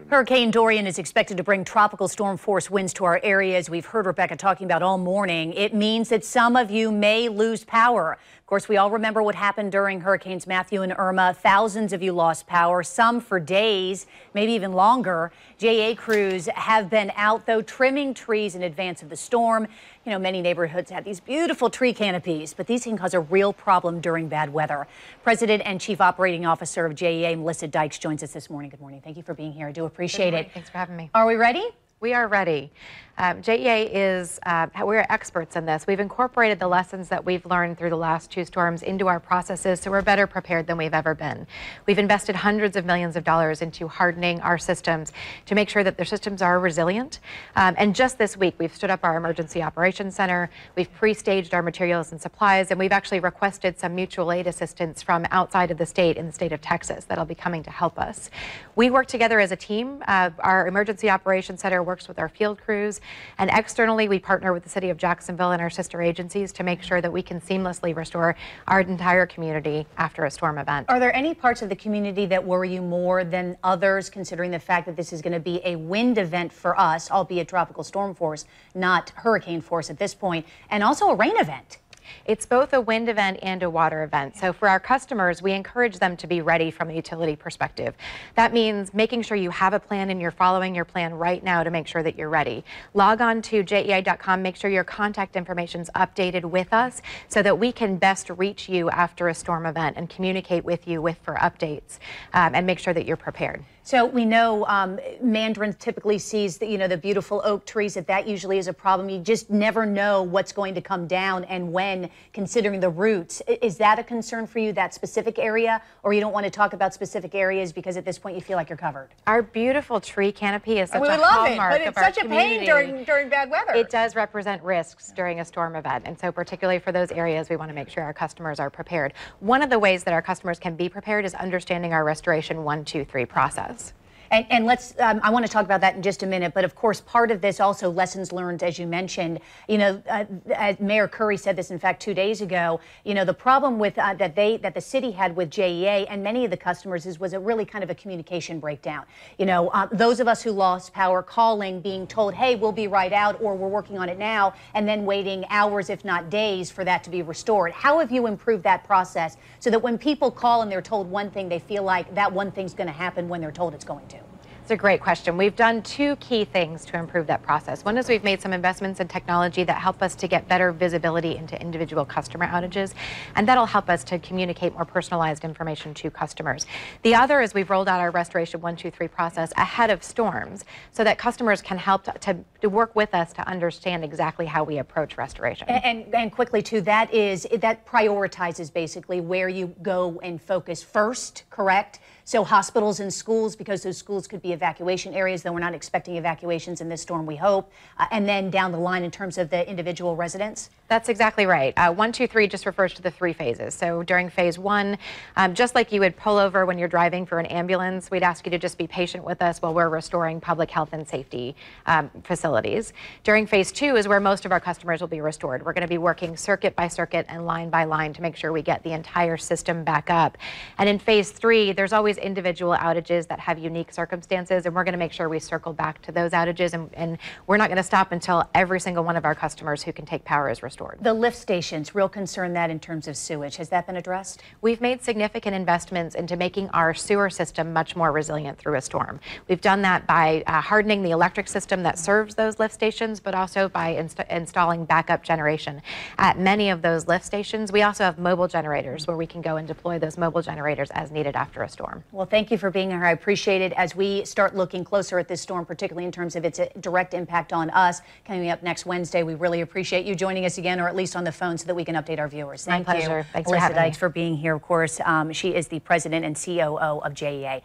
Hurricane Dorian is expected to bring tropical storm force winds to our area, as we've heard Rebecca talking about all morning. It means that some of you may lose power. Of course, we all remember what happened during Hurricanes Matthew and Irma. Thousands of you lost power, some for days, maybe even longer. JEA crews have been out, though, trimming trees in advance of the storm. You know, many neighborhoods have these beautiful tree canopies, but these can cause a real problem during bad weather. President and Chief Operating Officer of JEA, Melissa Dykes, joins us this morning. Good morning. Thank you for being here. I do appreciate it. Thanks for having me. Are we ready? We are ready. JEA is, we're experts in this. We've incorporated the lessons that we've learned through the last two storms into our processes, so we're better prepared than we've ever been. We've invested hundreds of millions of dollars into hardening our systems to make sure that their systems are resilient. And just this week, we've stood up our Emergency Operations Center, we've pre-staged our materials and supplies, and we've actually requested some mutual aid assistance from outside of the state, in the state of Texas, that'll be coming to help us. We work together as a team. Our Emergency Operations Center works with our field crews, and externally we partner with the city of Jacksonville and our sister agencies to make sure that we can seamlessly restore our entire community after a storm event. Are there any parts of the community that worry you more than others, considering the fact that this is going to be a wind event for us, albeit tropical storm force, not hurricane force at this point, and also a rain event? It's both a wind event and a water event. So for our customers, we encourage them to be ready from a utility perspective. That means making sure you have a plan and you're following your plan right now to make sure that you're ready. Log on to jei.com, make sure your contact information is updated with us so that we can best reach you after a storm event and communicate with you for updates and make sure that you're prepared. So we know Mandarin typically sees the beautiful oak trees, that usually is a problem. You just never know what's going to come down and when, considering the roots. Is that a concern for you, that specific area, or you don't want to talk about specific areas because at this point you feel like you're covered? Our beautiful tree canopy is such a hallmark of our community. But it's such a pain during bad weather. It does represent risks during a storm event, and so particularly for those areas, we want to make sure our customers are prepared. One of the ways that our customers can be prepared is understanding our Restoration 1, 2, 3 process. And let's, I want to talk about that in just a minute, but of course, part of this also lessons learned, as you mentioned. Mayor Curry said this, in fact, 2 days ago. The problem with that the city had with JEA and many of the customers was a really kind of a communication breakdown. Those of us who lost power calling, being told, hey, we'll be right out, or we're working on it now, and then waiting hours, if not days, for that to be restored. How have you improved that process so that when people call and they're told one thing, they feel like that one thing's going to happen when they're told it's going to? It's a great question. We've done two key things to improve that process. One is we've made some investments in technology that help us to get better visibility into individual customer outages, and that'll help us to communicate more personalized information to customers. The other is we've rolled out our Restoration 1, 2, 3 process ahead of storms so that customers can help to work with us to understand exactly how we approach restoration. And quickly too, that prioritizes basically where you go and focus first, correct? So hospitals and schools, because those schools could be evacuation areas, though we're not expecting evacuations in this storm, we hope. And then down the line in terms of the individual residents? That's exactly right. 1, 2, 3 just refers to the 3 phases. So during phase 1, just like you would pull over when you're driving for an ambulance, we'd ask you to just be patient with us while we're restoring public health and safety facilities. During phase 2 is where most of our customers will be restored. We're going to be working circuit by circuit and line by line to make sure we get the entire system back up. And in phase 3, there's always individual outages that have unique circumstances, and we're going to make sure we circle back to those outages, and we're not going to stop until every single one of our customers who can take power is restored. The lift stations, real concern that in terms of sewage. Has that been addressed? We've made significant investments into making our sewer system much more resilient through a storm. We've done that by hardening the electric system that serves those lift stations, but also by installing backup generation. At many of those lift stations, we also have mobile generators where we can go and deploy those mobile generators as needed after a storm. Well, thank you for being here. I appreciate it. As we start looking closer at this storm, particularly in terms of its direct impact on us, coming up next Wednesday, we really appreciate you joining us again, or at least on the phone, so that we can update our viewers. Thank you. Thanks, Melissa Dykes, for being here. Of course, she is the president and COO of JEA.